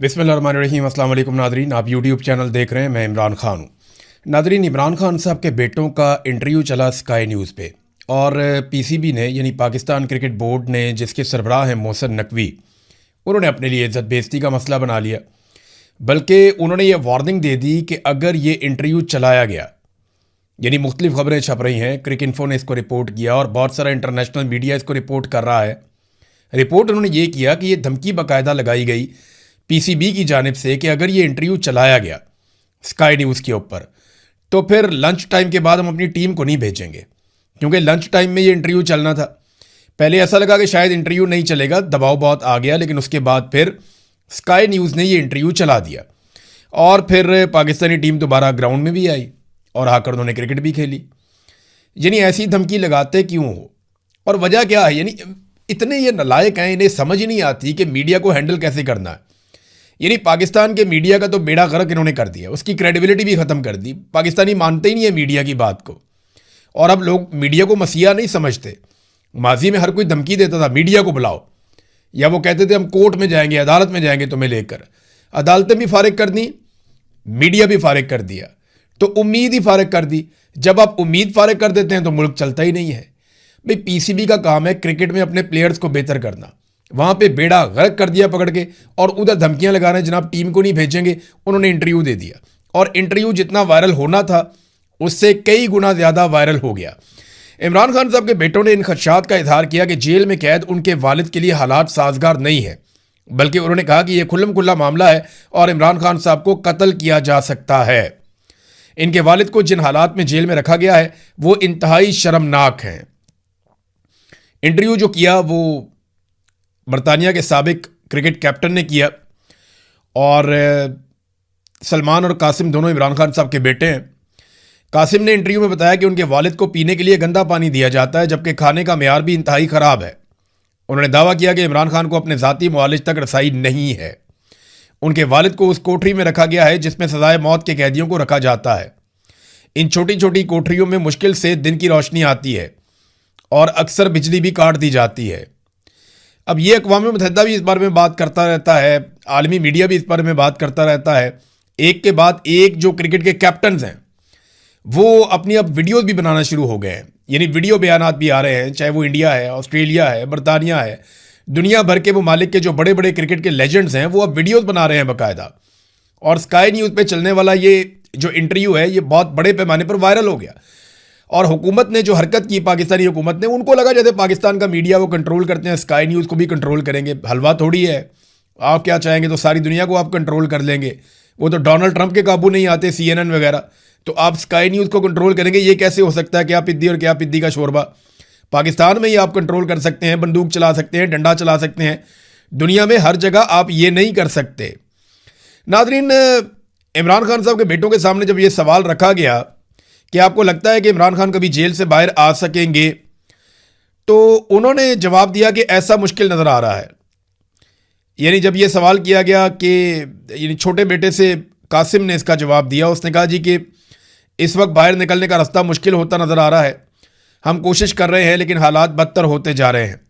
बिस्मिल्लाहिर्रहमानिर्रहीम। अस्सलाम वालेकुम नादरीन, आप यूट्यूब चैनल देख रहे हैं। मैं इमरान खान हूँ। नादरीन, इमरान खान साहब के बेटों का इंटरव्यू चला स्काई न्यूज़ पे और पीसीबी ने यानी पाकिस्तान क्रिकेट बोर्ड ने, जिसके सरबराह हैं मोहसिन नकवी, उन्होंने अपने लिए इज़्ज़त बेइज़्ज़ती का मसला बना लिया। बल्कि उन्होंने ये वार्निंग दे दी कि अगर ये इंटरव्यू चलाया गया, यानी मुख्तलिफ खबरें छप रही हैं, क्रिक इन्फो ने इसको रिपोर्ट किया और बहुत सारा इंटरनेशनल मीडिया इसको रिपोर्ट कर रहा है। रिपोर्ट उन्होंने ये किया कि ये धमकी बाकायदा लगाई गई पीसीबी की जानिब से कि अगर ये इंटरव्यू चलाया गया स्काई न्यूज़ के ऊपर तो फिर लंच टाइम के बाद हम अपनी टीम को नहीं भेजेंगे, क्योंकि लंच टाइम में ये इंटरव्यू चलना था। पहले ऐसा लगा कि शायद इंटरव्यू नहीं चलेगा, दबाव बहुत आ गया, लेकिन उसके बाद फिर स्काई न्यूज़ ने ये इंटरव्यू चला दिया और फिर पाकिस्तानी टीम दोबारा ग्राउंड में भी आई और आकर उन्होंने क्रिकेट भी खेली। यानी ऐसी धमकी लगाते क्यों हो और वजह क्या है? यानी इतने ये नालायक हैं, इन्हें समझ ही नहीं आती कि मीडिया को हैंडल कैसे करना है। यानी पाकिस्तान के मीडिया का तो बेड़ा गर्क इन्होंने कर दिया, उसकी क्रेडिबिलिटी भी ख़त्म कर दी। पाकिस्तानी मानते ही नहीं है मीडिया की बात को, और अब लोग मीडिया को मसीहा नहीं समझते। माजी में हर कोई धमकी देता था मीडिया को बुलाओ, या वो कहते थे हम कोर्ट में जाएंगे, अदालत में जाएंगे तुम्हें लेकर। अदालतें भी फारिग कर दी, मीडिया भी फारिग कर दिया, तो उम्मीद ही फारिग कर दी। जब आप उम्मीद फारिग कर देते हैं तो मुल्क चलता ही नहीं है। भाई पीसीबी का काम है क्रिकेट में अपने प्लेयर्स को बेहतर करना, वहाँ पे बेड़ा गर्क कर दिया पकड़ के, और उधर धमकियाँ लगा रहे हैं जनाब टीम को नहीं भेजेंगे। उन्होंने इंटरव्यू दे दिया और इंटरव्यू जितना वायरल होना था उससे कई गुना ज़्यादा वायरल हो गया। इमरान खान साहब के बेटों ने इन खदशात का इजहार किया कि जेल में कैद उनके वालिद के लिए हालात साजगार नहीं है, बल्कि उन्होंने कहा कि यह खुल्लम खुल्ला मामला है और इमरान खान साहब को कत्ल किया जा सकता है। इनके वालिद को जिन हालात में जेल में रखा गया है वो इंतहाई शर्मनाक हैं। इंटरव्यू जो किया वो बरतानिया के साबिक क्रिकेट कैप्टन ने किया, और सलमान और कासिम दोनों इमरान खान साहब के बेटे हैं। कासिम ने इंटरव्यू में बताया कि उनके वालिद को पीने के लिए गंदा पानी दिया जाता है, जबकि खाने का मेयार भी इंतहाई ख़राब है। उन्होंने दावा किया कि इमरान खान को अपने ज़ाती मुआलिज तक रसाई नहीं है। उनके वालिद को उस कोठरी में रखा गया है जिसमें सजाए मौत के कैदियों को रखा जाता है। इन छोटी छोटी कोठरियों में मुश्किल से दिन की रोशनी आती है और अक्सर बिजली भी काट दी जाती है। अब ये अक़वाम मुत्तहिदा भी इस बारे में बात करता रहता है, आलमी मीडिया भी इस बारे में बात करता रहता है। एक के बाद एक जो क्रिकेट के कैप्टन्स हैं वो अपनी अब वीडियोज़ भी बनाना शुरू हो गए हैं, यानी वीडियो बयानात भी आ रहे हैं, चाहे वो इंडिया है, ऑस्ट्रेलिया है, बरतानिया है, दुनिया भर के ममालिक के जो बड़े बड़े क्रिकेट के लेजेंड्स हैं वो अब वीडियोज़ बना रहे हैं बाकायदा। और स्काई न्यूज़ पे चलने वाला ये जो इंटरव्यू है ये बहुत बड़े पैमाने पर वायरल हो गया, और हुकूमत ने जो हरकत की, पाकिस्तानी हुकूमत ने, उनको लगा जैसे पाकिस्तान का मीडिया वो कंट्रोल करते हैं, स्काई न्यूज़ को भी कंट्रोल करेंगे। हलवा थोड़ी है, आप क्या चाहेंगे तो सारी दुनिया को आप कंट्रोल कर लेंगे। वो तो डोनाल्ड ट्रंप के काबू नहीं आते, CNN वगैरह, तो आप स्काई न्यूज़ को कंट्रोल करेंगे। ये कैसे हो सकता है? क्या पिद्दी और क्या पिद्दी का शोरबा। पाकिस्तान में ही आप कंट्रोल कर सकते हैं, बंदूक चला सकते हैं, डंडा चला सकते हैं, दुनिया में हर जगह आप ये नहीं कर सकते। नादरीन, इमरान खान साहब के बेटों के सामने जब ये सवाल रखा गया कि आपको लगता है कि इमरान खान कभी जेल से बाहर आ सकेंगे, तो उन्होंने जवाब दिया कि ऐसा मुश्किल नज़र आ रहा है। यानी जब ये सवाल किया गया कि यानी छोटे बेटे से कासिम ने इसका जवाब दिया, उसने कहा जी कि इस वक्त बाहर निकलने का रास्ता मुश्किल होता नज़र आ रहा है, हम कोशिश कर रहे हैं लेकिन हालात बदतर होते जा रहे हैं।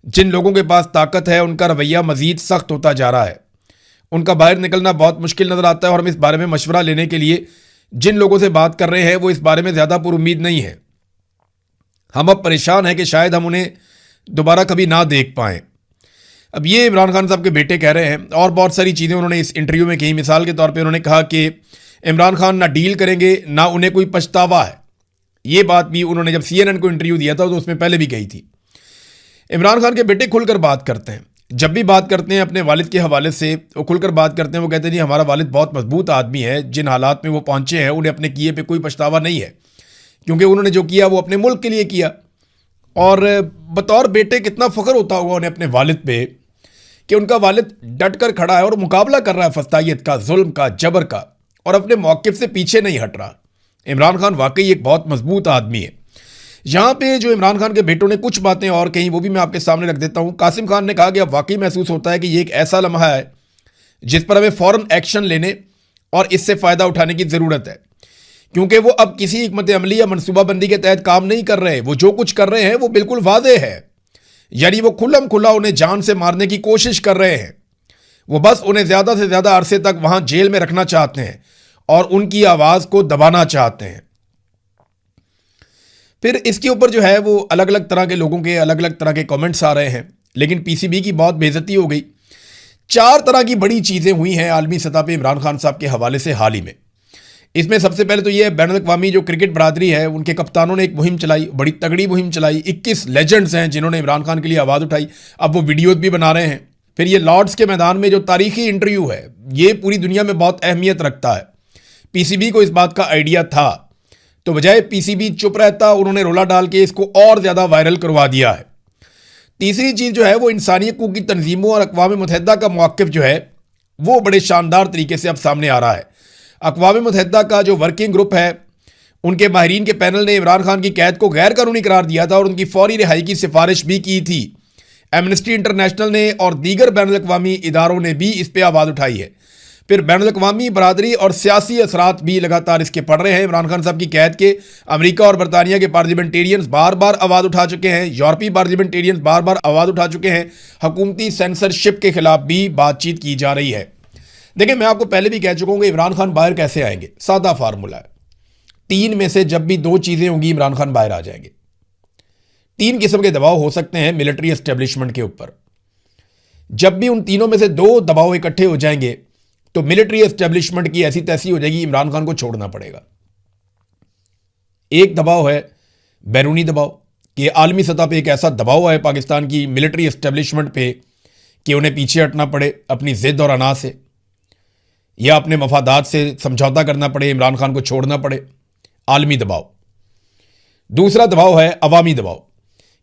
जिन लोगों के पास ताकत है उनका रवैया मज़ीद सख्त होता जा रहा है, उनका बाहर निकलना बहुत मुश्किल नज़र आता है, और हम इस बारे में मशवरा लेने के लिए जिन लोगों से बात कर रहे हैं वो इस बारे में ज़्यादा पुरुम्मीद नहीं है। हम अब परेशान हैं कि शायद हम उन्हें दोबारा कभी ना देख पाएँ। अब ये इमरान खान साहब के बेटे कह रहे हैं, और बहुत सारी चीज़ें उन्होंने इस इंटरव्यू में कही। मिसाल के तौर पे उन्होंने कहा कि इमरान खान ना डील करेंगे ना उन्हें कोई पछतावा है। ये बात भी उन्होंने जब CNN को इंटरव्यू दिया था तो उसमें पहले भी कही थी। इमरान खान के बेटे खुलकर बात करते हैं, जब भी बात करते हैं अपने वालिद के हवाले से वो खुलकर बात करते हैं। वो कहते हैं जी हमारा वालिद बहुत मजबूत आदमी है, जिन हालात में वो पहुँचे हैं उन्हें अपने किए पे कोई पछतावा नहीं है, क्योंकि उन्होंने जो किया वो अपने मुल्क के लिए किया। और बतौर बेटे कितना फ़ख्र होता होगा उन्हें अपने वालिद पे कि उनका वालिद डट कर खड़ा है और मुकाबला कर रहा है फस्तायत का, जुल्म का, जबर का, और अपने मौक़िफ़ से पीछे नहीं हट रहा। इमरान खान वाकई एक बहुत मजबूत आदमी है। यहाँ पे जो इमरान खान के बेटों ने कुछ बातें और कहीं वो भी मैं आपके सामने रख देता हूँ। कासिम खान ने कहा कि अब वाकई महसूस होता है कि ये एक ऐसा लम्हा है जिस पर हमें फ़ौरन एक्शन लेने और इससे फ़ायदा उठाने की ज़रूरत है, क्योंकि वो अब किसी हिकमत अमली या मनसूबाबंदी के तहत काम नहीं कर रहे। वो जो कुछ कर रहे हैं वो बिल्कुल वाज़ेह है, यानी वो खुल्लम खुल्ला उन्हें जान से मारने की कोशिश कर रहे हैं। वो बस उन्हें ज़्यादा से ज़्यादा अरसे तक वहां जेल में रखना चाहते हैं और उनकी आवाज़ को दबाना चाहते हैं। फिर इसके ऊपर जो है वो अलग अलग तरह के लोगों के अलग अलग तरह के कमेंट्स आ रहे हैं, लेकिन पीसीबी की बहुत बेइज्जती हो गई। 4 तरह की बड़ी चीज़ें हुई हैं आलमी सतह पे इमरान खान साहब के हवाले से हाल ही में। इसमें सबसे पहले तो ये बैनुल अक़वामी जो क्रिकेट बरादरी है, उनके कप्तानों ने एक मुहिम चलाई, बड़ी तगड़ी मुहिम चलाई। 21 लेजेंड्स हैं जिन्होंने इमरान खान के लिए आवाज़ उठाई, अब वो वीडियोज़ भी बना रहे हैं। फिर ये लॉर्ड्स के मैदान में जो तारीखी इंटरव्यू है, ये पूरी दुनिया में बहुत अहमियत रखता है। पीसीबी को इस बात का आइडिया था, तो बजाय पीसीबी चुप रहता, उन्होंने रोला डाल के इसको और ज़्यादा वायरल करवा दिया है। तीसरी चीज़ जो है वो इंसानी हकूक़ की तंजीमों और अक़वाम मुत्तहिदा का मौक़िफ़ जो है वो बड़े शानदार तरीके से अब सामने आ रहा है। अक़वाम मुत्तहिदा का जो वर्किंग ग्रुप है, उनके माहिरीन के पैनल ने इमरान खान की कैद को गैर कानूनी करार दिया था और उनकी फौरी रिहाई की सिफारिश भी की थी। एमनेस्टी इंटरनेशनल ने और दीगर बैनुल अक़वामी इदारों ने भी इस पर आवाज़ उठाई है। फिर बैनुल अक़वामी बरादरी और सियासी असरात भी लगातार इसके पड़ रहे हैं। इमरान खान साहब की कैद के अमेरिका और बरतानिया के पार्लियामेंटेरियंस बार बार आवाज़ उठा चुके हैं, यूरोपीय पार्लियामेंटेरियंस बार बार आवाज़ उठा चुके हैं। हुकूमती सेंसरशिप के खिलाफ भी बातचीत की जा रही है। देखिए, मैं आपको पहले भी कह चुका हूँ कि इमरान खान बाहर कैसे आएंगे। सादा फार्मूला है, 3 में से जब भी 2 चीज़ें होंगी इमरान खान बाहर आ जाएंगे। 3 किस्म के दबाव हो सकते हैं मिलिट्री एस्टेब्लिशमेंट के ऊपर। जब भी उन तीनों में से 2 दबाव इकट्ठे हो जाएंगे तो मिलिट्री एस्टेब्लिशमेंट की ऐसी तैसी हो जाएगी, इमरान खान को छोड़ना पड़ेगा। एक दबाव है बैरूनी दबाव, कि आलमी सतह पे एक ऐसा दबाव है पाकिस्तान की मिलिट्री एस्टेब्लिशमेंट पे कि उन्हें पीछे हटना पड़े अपनी जिद और अना से, या अपने मफादात से समझौता करना पड़े, इमरान खान को छोड़ना पड़े। आलमी दबाव। दूसरा दबाव है अवामी दबाव,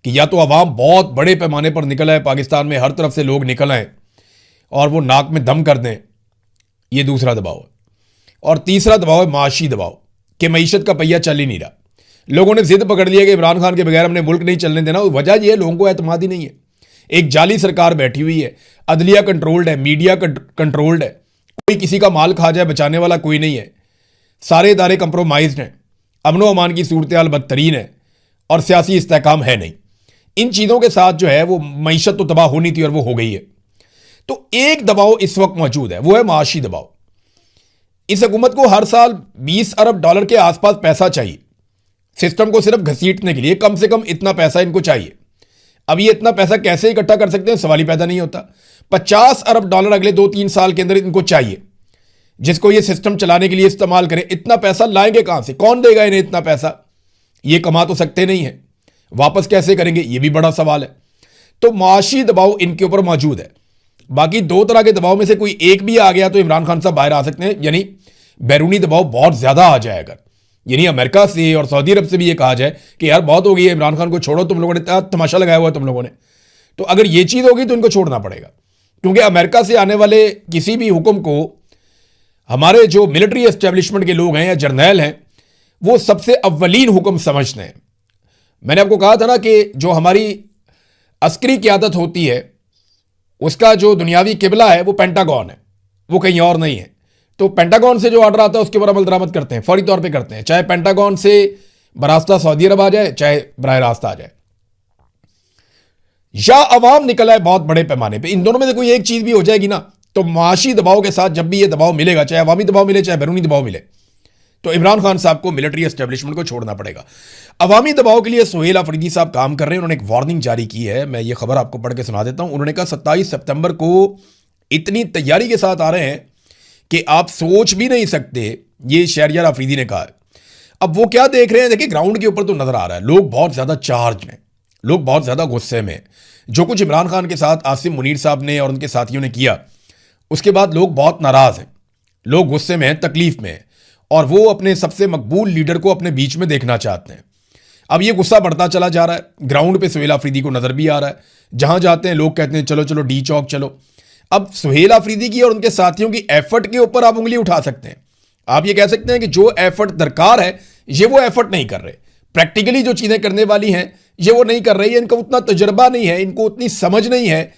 कि या तो अवाम बहुत बड़े पैमाने पर निकल आए, पाकिस्तान में हर तरफ से लोग निकल आए और वो नाक में दम कर दें, ये दूसरा दबाव है। और तीसरा दबाव है माशी दबाव, कि मईशत का पहिया चल ही नहीं रहा, लोगों ने जिद पकड़ लिया कि इमरान खान के बगैर हमने मुल्क नहीं चलने देना। वजह यह है, लोगों को एतमाद ही नहीं है। एक जाली सरकार बैठी हुई है, अदलिया कंट्रोल्ड है, मीडिया कंट्रोल्ड है, कोई किसी का माल खा जाए बचाने वाला कोई नहीं है, सारे इदारे कंप्रोमाइज्ड हैं, अमनो अमान की सूरत हाल बदतरीन है और सियासी इस्तेहकाम है नहीं। इन चीज़ों के साथ जो है वो मईशत तो तबाह होनी थी और वो हो गई है। तो एक दबाव इस वक्त मौजूद है, वो है माशी दबाव। इस हुकूमत को हर साल $20 अरब के आसपास पैसा चाहिए सिस्टम को सिर्फ घसीटने के लिए। कम से कम इतना पैसा इनको चाहिए। अब ये इतना पैसा कैसे इकट्ठा कर सकते हैं, सवाल ही पैदा नहीं होता। $50 अरब अगले 2-3 साल के अंदर इनको चाहिए, जिसको ये सिस्टम चलाने के लिए इस्तेमाल करें। इतना पैसा लाएंगे कहां से, कौन देगा इन्हें इतना पैसा? ये कमा तो सकते नहीं है, वापस कैसे करेंगे, ये भी बड़ा सवाल है। तो माशी दबाव इनके ऊपर मौजूद है। बाकी 2 तरह के दबाव में से कोई एक भी आ गया तो इमरान खान साहब बाहर आ सकते हैं, यानी बैरूनी दबाव बहुत ज्यादा आ जाएगा। यानी अमेरिका से और सऊदी अरब से भी ये कहा जाए कि यार बहुत हो गई है, इमरान खान को छोड़ो, तुम लोगों ने तमाशा लगाया हुआ है तुम लोगों ने। तो अगर ये चीज़ होगी तो इनको छोड़ना पड़ेगा, क्योंकि अमेरिका से आने वाले किसी भी हुक्म को हमारे जो मिलिट्री एस्टेब्लिशमेंट के लोग हैं या जर्नैल हैं, वो सबसे अव्वलीन हुक्म समझते हैं। मैंने आपको कहा था ना कि जो हमारी अस्करी क़यादत होती है उसका जो दुनियावी किबला है वो पेंटागन है, वो कहीं और नहीं है। तो पेंटागन से जो ऑर्डर आता है उसके ऊपर अमल दरामद करते हैं, फौरी तौर पे करते हैं, चाहे पेंटागन से बरास्ता सऊदी अरब आ जाए, चाहे बराह रास्त आ जाए, या अवाम निकल आए बहुत बड़े पैमाने पे। इन दोनों में से कोई एक चीज भी हो जाएगी ना, तो माशी दबाव के साथ जब भी ये दबाव मिलेगा, चाहे अवामी दबाव मिले चाहे बैरूनी दबाव मिले, तो इमरान खान साहब को मिलिट्री एस्टेब्लिशमेंट को छोड़ना पड़ेगा। अवामी दबाव के लिए सुहेल अफरीदी साहब काम कर रहे हैं। उन्होंने एक वार्निंग जारी की है, मैं ये खबर आपको पढ़ के सुना देता हूं। उन्होंने कहा 27 सितंबर को इतनी तैयारी के साथ आ रहे हैं कि आप सोच भी नहीं सकते, ये शहरियार अफरीदी ने कहा है। अब वो क्या देख रहे हैं, देखिए ग्राउंड के ऊपर तो नजर आ रहा है, लोग बहुत ज्यादा चार्ज हैं, लोग बहुत ज्यादा गुस्से में। जो कुछ इमरान खान के साथ आसिम मुनीर साहब ने और उनके साथियों ने किया, उसके बाद लोग बहुत नाराज हैं, लोग गुस्से में हैं, तकलीफ में हैं, और वो अपने सबसे मकबूल लीडर को अपने बीच में देखना चाहते हैं। अब ये गुस्सा बढ़ता चला जा रहा है। ग्राउंड पे सुहेल अफरीदी को नजर भी आ रहा है, जहां जाते हैं लोग कहते हैं चलो चलो डी चौक चलो। अब सुहेल अफरीदी की और उनके साथियों की एफर्ट के ऊपर आप उंगली उठा सकते हैं। आप ये कह सकते हैं कि जो एफर्ट दरकार है ये वो एफर्ट नहीं कर रहे, प्रैक्टिकली जो चीजें करने वाली हैं ये वो नहीं कर रही है, इनका उतना तजर्बा नहीं है, इनको उतनी समझ नहीं है,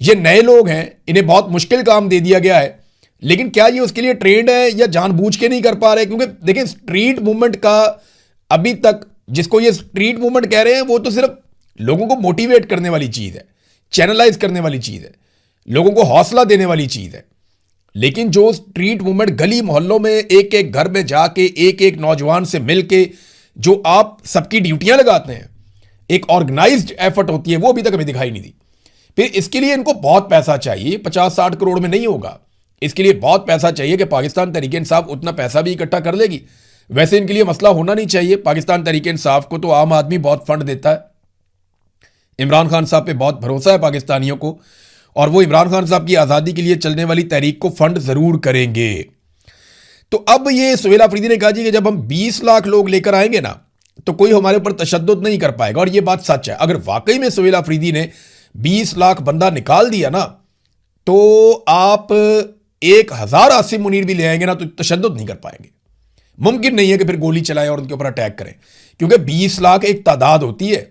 ये नए लोग हैं, इन्हें बहुत मुश्किल काम दे दिया गया है। लेकिन क्या ये उसके लिए ट्रेंड है या जानबूझ के नहीं कर पा रहे? क्योंकि देखिए स्ट्रीट मूवमेंट का अभी तक, जिसको ये स्ट्रीट मूवमेंट कह रहे हैं, वो तो सिर्फ लोगों को मोटिवेट करने वाली चीज है, चैनलाइज करने वाली चीज है। लोगों को हौसला देने वाली चीज है। लेकिन जो स्ट्रीट मूवमेंट गली मोहल्लों में एक एक घर में जाके एक एक नौजवान से मिलके जो आप सबकी ड्यूटियां लगाते हैं, एक ऑर्गेनाइज्ड एफर्ट होती है, वो अभी तक हमें दिखाई नहीं दी। फिर इसके लिए इनको बहुत पैसा चाहिए, 50-60 करोड़ में नहीं होगा। इसके लिए बहुत पैसा चाहिए कि पाकिस्तान तहरीक इंसाफ उतना पैसा भी इकट्ठा कर लेगी। वैसे इनके लिए मसला होना नहीं चाहिए। पाकिस्तान तहरीक इंसाफ को तो आम आदमी बहुत फंड देता है। इमरान खान साहब पे बहुत भरोसा है पाकिस्तानियों को, और वो इमरान खान साहब की आज़ादी के लिए चलने वाली तहरीक को फंड ज़रूर करेंगे। तो अब ये सुहेल अफरीदी ने कहा जी कि जब हम 20 लाख लोग लेकर आएंगे ना, तो कोई हमारे ऊपर तशद्दुद नहीं कर पाएगा। और ये बात सच है। अगर वाकई में सुहेल अफरीदी ने 20 लाख बंदा निकाल दिया ना, तो आप 1000 आसिम मुनीर भी ले आएंगे ना, तो तशद्दुद नहीं कर पाएंगे। मुमकिन नहीं है कि फिर गोली चलाएं और उनके ऊपर अटैक करें, क्योंकि 20 लाख एक तादाद होती है।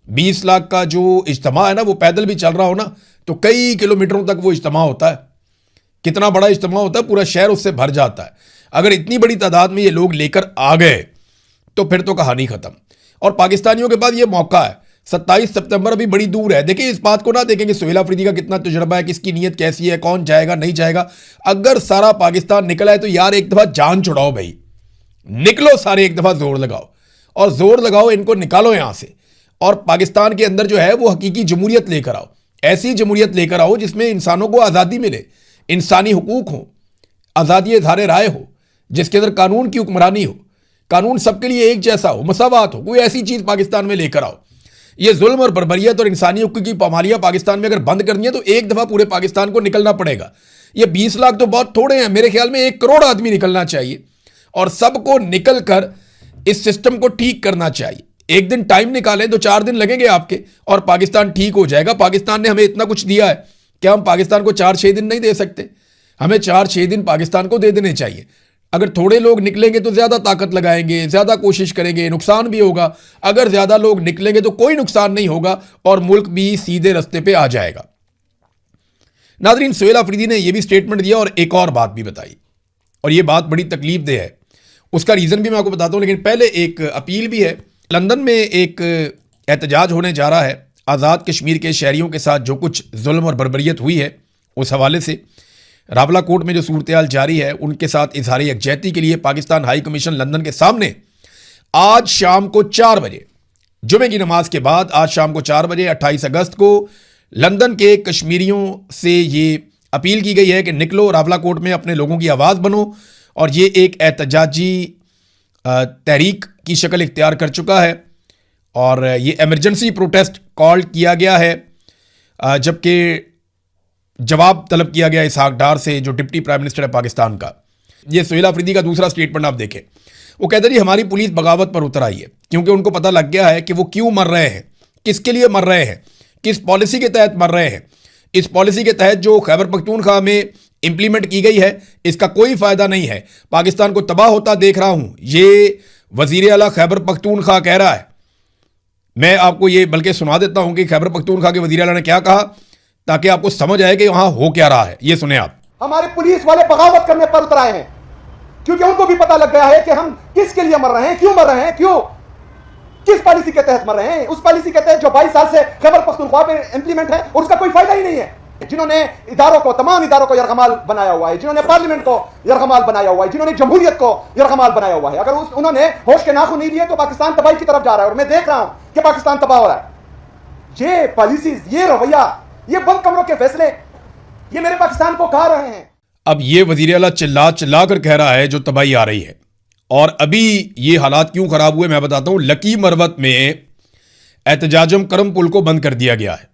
20 लाख का जो इज्तिमा है ना, वो पैदल भी चल रहा हो ना, तो कई किलोमीटरों तक वो इज्तिमा होता है। कितना बड़ा इज्तिमा होता है, पूरा शहर उससे भर जाता है। अगर इतनी बड़ी तादाद में ये लोग लेकर आ गए तो फिर तो कहानी खत्म। और पाकिस्तानियों के पास ये मौका है। 27 सितंबर अभी बड़ी दूर है। देखिए, इस बात को ना देखें कि सुहेल अफरीदी का कितना तजुर्बा है, किसकी नीयत कैसी है, कौन जाएगा नहीं जाएगा। अगर सारा पाकिस्तान निकला है तो यार एक दफा जान छुड़ाओ भाई, निकलो सारे, एक दफा जोर लगाओ और जोर लगाओ, इनको निकालो यहां से। और पाकिस्तान के अंदर जो है वो हकीकी जमहूरियत लेकर आओ। ऐसी जमहूरियत लेकर आओ जिसमें इंसानों को आज़ादी मिले, इंसानी हुकूक हो, आज़ादी इज़हार राय हो, जिसके अंदर कानून की हुक्मरानी हो, कानून सबके लिए एक जैसा हो, मसावात हो। कोई ऐसी चीज़ पाकिस्तान में लेकर आओ। ये जुल्म और बर्बरियत और इंसानी हुकूक की पामालियाँ पाकिस्तान में अगर बंद करनी है तो एक दफ़ा पूरे पाकिस्तान को निकलना पड़ेगा। ये 20 लाख तो बहुत थोड़े हैं। मेरे ख्याल में 1 करोड़ आदमी निकलना चाहिए और सबको निकल कर इस सिस्टम को ठीक करना चाहिए। एक दिन टाइम निकालें, 2-4 दिन लगेंगे आपके, और पाकिस्तान ठीक हो जाएगा। पाकिस्तान ने हमें इतना कुछ दिया है, क्या हम पाकिस्तान को 4-6 दिन नहीं दे सकते? हमें 4-6 दिन पाकिस्तान को दे देने चाहिए। अगर थोड़े लोग निकलेंगे तो ज़्यादा ताकत लगाएंगे, ज़्यादा कोशिश करेंगे, नुकसान भी होगा। अगर ज़्यादा लोग निकलेंगे तो कोई नुकसान नहीं होगा और मुल्क भी सीधे रास्ते पे आ जाएगा। नाज़रीन, सुहेल अफरीदी ने यह भी स्टेटमेंट दिया और एक और बात भी बताई, और यह बात बड़ी तकलीफदेह है। उसका रीज़न भी मैं आपको बताता हूँ, लेकिन पहले एक अपील भी है। लंदन में एक एहतजाज होने जा रहा है आज़ाद कश्मीर के शहरियों के साथ जो कुछ जुल्म और बर्बरियत हुई है उस हवाले से। रावलाकोट में जो सूरत हाल जारी है, उनके साथ इजहार यकजहती के लिए पाकिस्तान हाई कमीशन लंदन के सामने आज शाम को 4 बजे, जुमे की नमाज के बाद आज शाम को 4 बजे 28 अगस्त को लंदन के कश्मीरियों से ये अपील की गई है कि निकलो, रावलाकोट में अपने लोगों की आवाज़ बनो। और ये एक एहतजाजी तहरीक की शक्ल इख्तियार कर चुका है और ये एमरजेंसी प्रोटेस्ट कॉल किया गया है, जबकि जवाब तलब किया गया इसहाक डार से, जो डिप्टी प्राइम मिनिस्टर है पाकिस्तान का। ये सुहेल अफरीदी का दूसरा स्टेटमेंट आप देखें। वो कहते हैं जी हमारी पुलिस बगावत पर उतर आई है, क्योंकि उनको पता लग गया है कि वो क्यों मर रहे हैं, किसके लिए मर रहे हैं, किस पॉलिसी के तहत मर रहे हैं। इस पॉलिसी के तहत जो खैबर पख्तूनख्वा में इंप्लीमेंट की गई है, इसका कोई फ़ायदा नहीं है। पाकिस्तान को तबाह होता देख रहा हूँ, ये वज़ीर आला खैबर पख्तूनख्वा कह रहा है। मैं आपको ये बल्कि सुना देता हूँ कि खैबर पख्तूनख्वा के वज़ीर आला ने क्या कहा, ताकि आपको समझ आए कि वहाँ हो क्या रहा है। ये सुने आप। हमारे पुलिस वाले बगावत करने पर उतर आए हैं, क्योंकि उनको भी पता लग गया है कि हम किसके लिए मर रहे हैं, क्यों मर रहे हैं, क्यों, किस पॉलिसी के तहत मर रहे हैं। उस पॉलिसी के तहत जो 22 साल से खैबर पख्तूनख्वा पे इंप्लीमेंट है, और उसका कोई फायदा ही नहीं है। जिन्होंने इदारों को, तमाम इदारों को यरगमाल बनाया हुआ है, जिन्होंने पार्लियामेंट को यरगमाल बनाया हुआ है, जिन्होंने जमहूरियत को यरगमाल बनाया हुआ है, अगर उन्होंने होश के नाखून नहीं लिए तो पाकिस्तान तबाही की तरफ जा रहा है। और मैं देख रहा हूं कि पाकिस्तान तबाह हो रहा है। ये पॉलिसीज, ये रवैया, ये बंद कमरों के फैसले, ये मेरे पाकिस्तान को खा रहे हैं। अब ये वज़ीर आला चिल्ला चिल्ला कर कह रहा है जो तबाही आ रही है। और अभी ये हालात क्यों खराब हुए मैं बताता हूं। लकी मरवत में एहतजाजम करम पुल को बंद कर दिया गया है।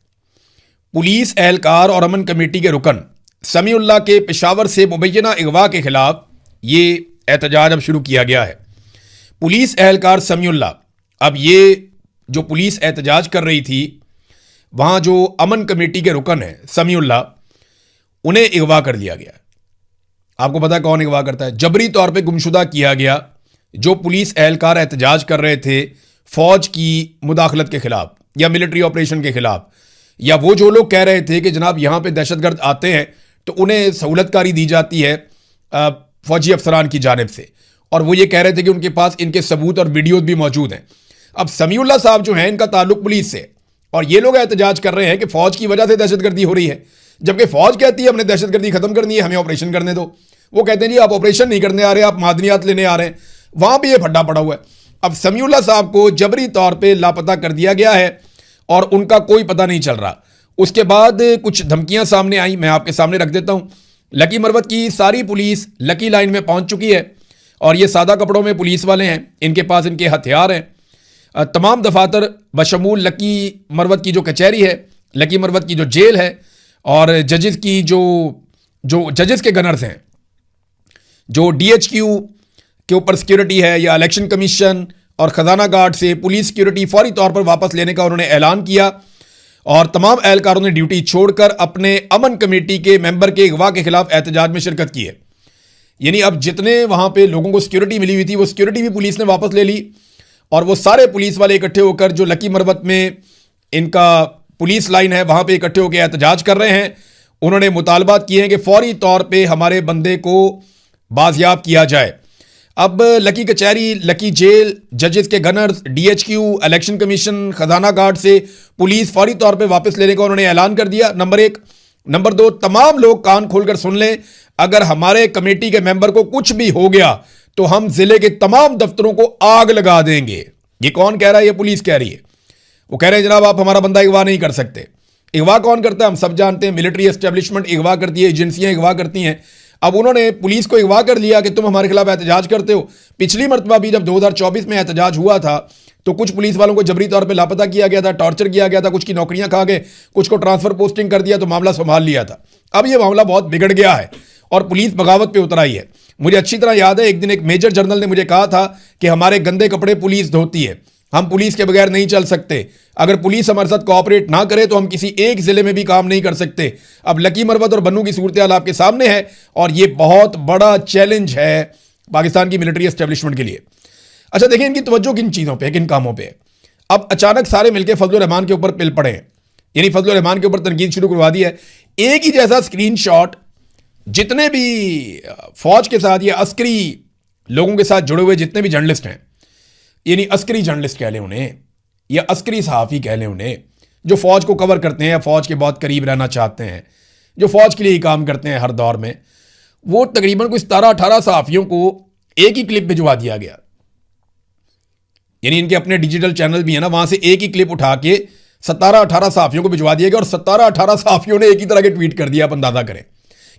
पुलिस एहलकार और अमन कमेटी के रुकन समीउल्लाह के पेशावर से मुबैना अगवा के खिलाफ ये एहतजाज अब शुरू किया गया है। पुलिस एहलकार समीउल्लाह, अब ये जो पुलिस एहतजाज कर रही थी, वहाँ जो अमन कमेटी के रुकन है समीउल्लाह, उन्हें अगवा कर लिया गया। आपको पता है कौन अगवा करता है? जबरी तौर पे गुमशुदा किया गया जो पुलिस एहलकार एहतजाज कर रहे थे फौज की मुदाखलत के खिलाफ या मिलिट्री ऑपरेशन के खिलाफ, या वो जो लोग कह रहे थे कि जनाब यहाँ पे दहशतगर्द आते हैं तो उन्हें सहूलतकारी दी जाती है फौजी अफसरान की जानिब से, और वो ये कह रहे थे कि उनके पास इनके सबूत और वीडियोज भी मौजूद हैं। अब समीउल्लाह साहब जो हैं, इनका ताल्लुक पुलिस से, और ये लोग एहतजाज कर रहे हैं कि फौज की वजह से दहशतगर्दी हो रही है, जबकि फौज कहती है हमने दहशतगर्दी खत्म करनी है, हमें ऑपरेशन करने दो। वो कहते हैं जी आप ऑपरेशन नहीं करने आ रहे, आप मादनियात लेने आ रहे हैं। वहां पे ये फड्डा पड़ा हुआ है। अब समीउल्लाह साहब को जबरी तौर पे लापता कर दिया गया है और उनका कोई पता नहीं चल रहा। उसके बाद कुछ धमकियां सामने आई, मैं आपके सामने रख देता हूं। लकी मरवत की सारी पुलिस लकी लाइन में पहुंच चुकी है और ये सादा कपड़ों में पुलिस वाले हैं, इनके पास इनके हथियार हैं। तमाम दफातर बशमूल लकी मरवत की जो कचहरी है, लकी मरवत की जो जेल है और जजेस की जो जजेस के गनर्स हैं, जो DHQ के ऊपर सिक्योरिटी है या इलेक्शन कमीशन और खजाना गार्ड से पुलिस सिक्योरिटी फौरी तौर पर वापस लेने का उन्होंने ऐलान किया और तमाम एहलकारों ने ड्यूटी छोड़कर अपने अमन कमेटी के मेंबर के अगवा के खिलाफ एहतजाज में शिरकत की है। यानी अब जितने वहां पे लोगों को सिक्योरिटी मिली हुई थी वो सिक्योरिटी भी पुलिस ने वापस ले ली और वो सारे पुलिस वाले इकट्ठे होकर जो लकी मरवत में इनका पुलिस लाइन है वहां पे इकट्ठे होकर एहतजाज कर रहे हैं। उन्होंने मुतालबात किए हैं कि फौरी तौर पे हमारे बंदे को बाजियाब किया जाए। अब लकी कचहरी, लकी जेल, जजेस के गनर्स, DHQ, इलेक्शन कमीशन, खजाना गार्ड से पुलिस फौरी तौर पे वापस लेने का उन्होंने ऐलान कर दिया, नंबर 1। नंबर 2, तमाम लोग कान खोलकर सुन लें, अगर हमारे कमेटी के मेंबर को कुछ भी हो गया तो हम जिले के तमाम दफ्तरों को आग लगा देंगे। ये कौन कह रहा है? ये पुलिस कह रही है। वो कह रहे हैं जनाब आप हमारा बंदा अगवा नहीं कर सकते। अगवा कौन करता है हम सब जानते हैं, मिलिट्री एस्टेब्लिशमेंट अगवा करती है, एजेंसियां अगवा करती हैं। अब उन्होंने पुलिस को अगवा कर लिया कि तुम हमारे खिलाफ एहतजाज करते हो। पिछली मरतबा भी जब 2024 में एहतजाज हुआ था तो कुछ पुलिस वालों को जबरी तौर पे लापता किया गया था, टॉर्चर किया गया था, कुछ की नौकरियां खा गए, कुछ को ट्रांसफर पोस्टिंग कर दिया तो मामला संभाल लिया था। अब यह मामला बहुत बिगड़ गया है और पुलिस बगावत पे उतर आई है। मुझे अच्छी तरह याद है एक दिन एक मेजर जनरल ने मुझे कहा था कि हमारे गंदे कपड़े पुलिस धोती है, हम पुलिस के बगैर नहीं चल सकते, अगर पुलिस हमारे साथ कोऑपरेट ना करे तो हम किसी एक जिले में भी काम नहीं कर सकते। अब लकी मरवत और बन्नू की सूरत हाल आपके सामने है और यह बहुत बड़ा चैलेंज है पाकिस्तान की मिलिट्री एस्टेब्लिशमेंट के लिए। अच्छा देखिए इनकी तवज्जो किन चीज़ों पे, किन कामों पे। अब अचानक सारे मिलकर फजलुर रहमान के ऊपर पिल पड़े हैं, यानी फजलुर रहमान के ऊपर तनकीद शुरू करवा दी है। एक ही जैसा स्क्रीनशॉट जितने भी फौज के साथ या अस्करी लोगों के साथ जुड़े हुए जितने भी जर्नलिस्ट हैं, यानी अस्करी जर्नलिस्ट कह लें उन्हें या अस्करी सहाफ़ी कह लें उन्हें, जो फौज को कवर करते हैं या फौज के बहुत करीब रहना चाहते हैं, जो फौज के लिए ही काम करते हैं हर दौर में, वो तकरीबन कुछ 17-18 सहाफ़ियों को एक ही क्लिप भिजवा दिया गया। यानी इनके अपने डिजिटल चैनल भी है ना, वहां से एक ही क्लिप उठा के 17-18 सहाफ़ियों को भिजवा दिया गया और 17-18 सहाफ़ियों ने एक ही तरह के ट्वीट कर दिया। आप अंदाजा करें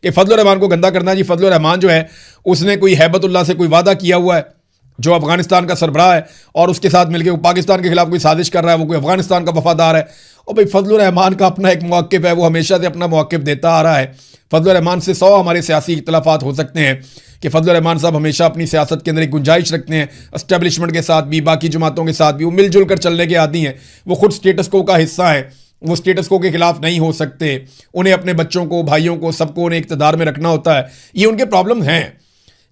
कि फजलुर रहमान को गंदा करना जी। फजलुर रहमान जो है उसने कोई हैबतुल्लाह से कोई वादा किया हुआ है जो अफगानिस्तान का सरबराह है और उसके साथ मिलकर वो पाकिस्तान के खिलाफ कोई साजिश कर रहा है, वो कोई अफगानिस्तान का वफादार है। और भाई फजलुर रहमान का अपना एक मौक़िफ़ है, वो हमेशा से अपना मौक़िफ़ देता आ रहा है। फजलुर रहमान से 100 हमारे सियासी इख्तलाफात हो सकते हैं कि फजलुर रहमान साहब हमेशा अपनी सियासत के अंदर एक गुंजाइश रखते हैं, एस्टेब्लिशमेंट के साथ भी, बाकी जमातों के साथ भी वो मिलजुल कर चलने के आदी हैं। वो खुद स्टेटस को का हिस्सा है, वो स्टेटस को के खिलाफ नहीं हो सकते। उन्हें अपने बच्चों को, भाइयों को, सबको उन्हें इक़्तिदार में रखना होता है। ये उनके प्रॉब्लम हैं।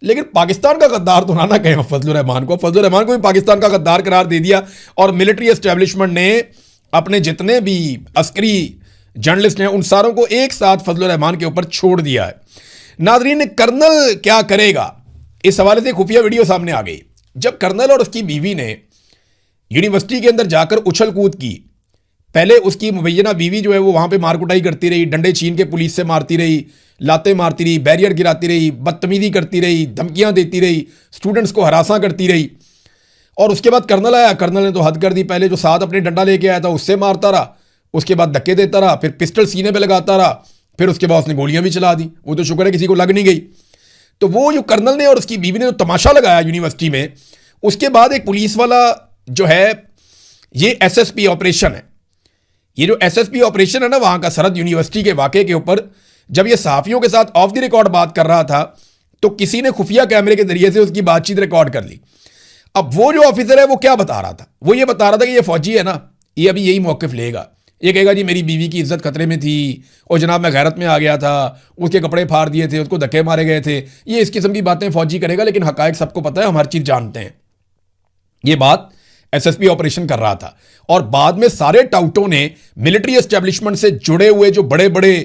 लेकिन पाकिस्तान का गद्दार तो ना कहें फजलुर रहमान को। फजलुर रहमान को भी पाकिस्तान का गद्दार करार दे दिया और मिलिट्री एस्टेब्लिशमेंट ने अपने जितने भी अस्करी जर्नलिस्ट हैं उन सारों को एक साथ फजलुर रहमान के ऊपर छोड़ दिया है। नाज़रीन, कर्नल क्या करेगा, इस हवाले से खुफिया वीडियो सामने आ गई। जब कर्नल और उसकी बीवी ने यूनिवर्सिटी के अंदर जाकर उछल कूद की, पहले उसकी मुबैना बीवी जो है वो वहाँ पे मार कुटाई करती रही, डंडे छीन के पुलिस से मारती रही, लातें मारती रही, बैरियर गिराती रही, बदतमीजी करती रही, धमकियाँ देती रही, स्टूडेंट्स को हरासा करती रही। और उसके बाद कर्नल आया, कर्नल ने तो हद कर दी। पहले जो साथ अपने डंडा लेके आया था उससे मारता रहा, उसके बाद धक्के देता रहा, फिर पिस्टल सीने पे लगाता रहा, फिर उसके बाद उसने गोलियां भी चला दी। वो तो शुक्र है किसी को लग नहीं गई। तो वो जो कर्नल ने और उसकी बीवी ने जो तमाशा लगाया यूनिवर्सिटी में, उसके बाद एक पुलिस वाला जो है, ये SSP ऑपरेशन है, ये जो SSP ऑपरेशन है ना वहां का, सरहद यूनिवर्सिटी के वाकये के ऊपर जब ये सहाफ़ियों के साथ ऑफ द रिकॉर्ड बात कर रहा था तो किसी ने खुफिया कैमरे के जरिए से उसकी बातचीत रिकॉर्ड कर ली। अब वो जो ऑफिसर है वो क्या बता रहा था, वो ये बता रहा था कि ये फौजी है ना, ये अभी यही मौक़िफ़ लेगा, ये कहेगा जी मेरी बीवी की इज्जत खतरे में थी और जनाब मैं गैरत में आ गया था, उसके कपड़े फाड़ दिए थे, उसको धक्के मारे गए थे, ये इस किस्म की बातें फौजी करेगा। लेकिन हकायक सबको पता है, हम हर चीज़ जानते हैं। ये बात SSP ऑपरेशन कर रहा था और बाद में सारे टाउटों ने मिलिट्री एस्टेब्लिशमेंट से जुड़े हुए जो बड़े बड़े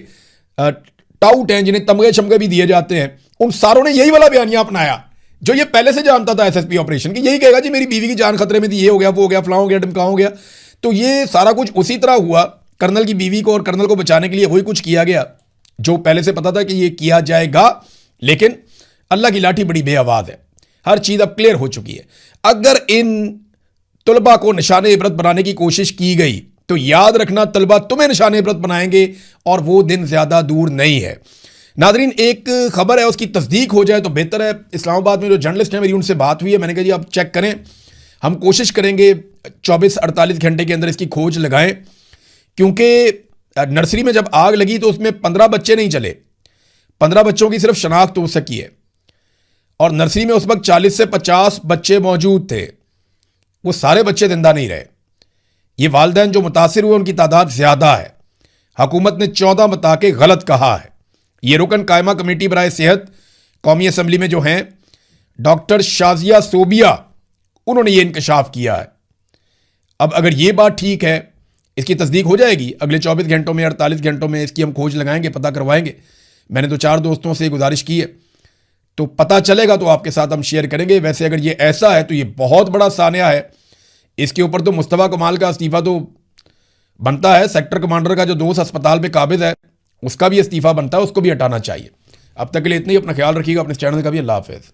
टाउट हैं जिन्हें तमगे शमगे भी दिए जाते हैं, उन सारों ने यही वाला बयानिया अपनाया जो ये पहले से जानता था SSP ऑपरेशन की। यही कहेगा जी मेरी बीवी की जान खतरे में थी, ये हो गया, वो हो गया, फलां हो गया, ढमका हो गया। तो ये सारा कुछ उसी तरह हुआ। कर्नल की बीवी को और कर्नल को बचाने के लिए वही कुछ किया गया जो पहले से पता था कि ये किया जाएगा, लेकिन अल्लाह की लाठी बड़ी बेआवाज है, हर चीज़ अब क्लियर हो चुकी है। अगर इन तलबा को निशान इबरत बनाने की कोशिश की गई तो याद रखना तलबा तुम्हें निशान इबरत बनाएंगे और वो दिन ज़्यादा दूर नहीं है। नादरीन, एक खबर है उसकी तस्दीक हो जाए तो बेहतर है। इस्लामाबाद में जो जर्नलिस्ट हैं, मेरी उनसे बात हुई है, मैंने कहा जी आप चेक करें, हम कोशिश करेंगे 24-48 घंटे के अंदर इसकी खोज लगाएं, क्योंकि नर्सरी में जब आग लगी तो उसमें 15 बच्चे नहीं चले, 15 बच्चों की सिर्फ शनाख्त हो सकी है, और नर्सरी में उस वक्त 40 से 50 बच्चे मौजूद थे, वो सारे बच्चे जिंदा नहीं रहे। ये वालिदैन जो मुतासिर हुए उनकी तादाद ज़्यादा है। हुकूमत ने 14 बता के गलत कहा है। ये रुकन कायमा कमेटी बराए सेहत कौमी असम्बली में जो हैं डॉक्टर शाजिया सोबिया, उन्होंने ये इंकशाफ किया है। अब अगर ये बात ठीक है, इसकी तस्दीक हो जाएगी अगले 24 घंटों में, 48 घंटों में इसकी हम खोज लगाएंगे, पता करवाएंगे। मैंने तो 4 दोस्तों से गुजारिश की है, तो पता चलेगा तो आपके साथ हम शेयर करेंगे। वैसे अगर ये ऐसा है तो ये बहुत बड़ा सानिया है। इसके ऊपर तो मुस्तफ़ा कमाल का इस्तीफ़ा तो बनता है, सेक्टर कमांडर का जो दोस्त अस्पताल पे काबिज है उसका भी इस्तीफ़ा बनता है, उसको भी हटाना चाहिए। अब तक के लिए इतना ही, अपना ख्याल रखिएगा, अपने चैनल का भी। अल्लाह हाफ़िज़।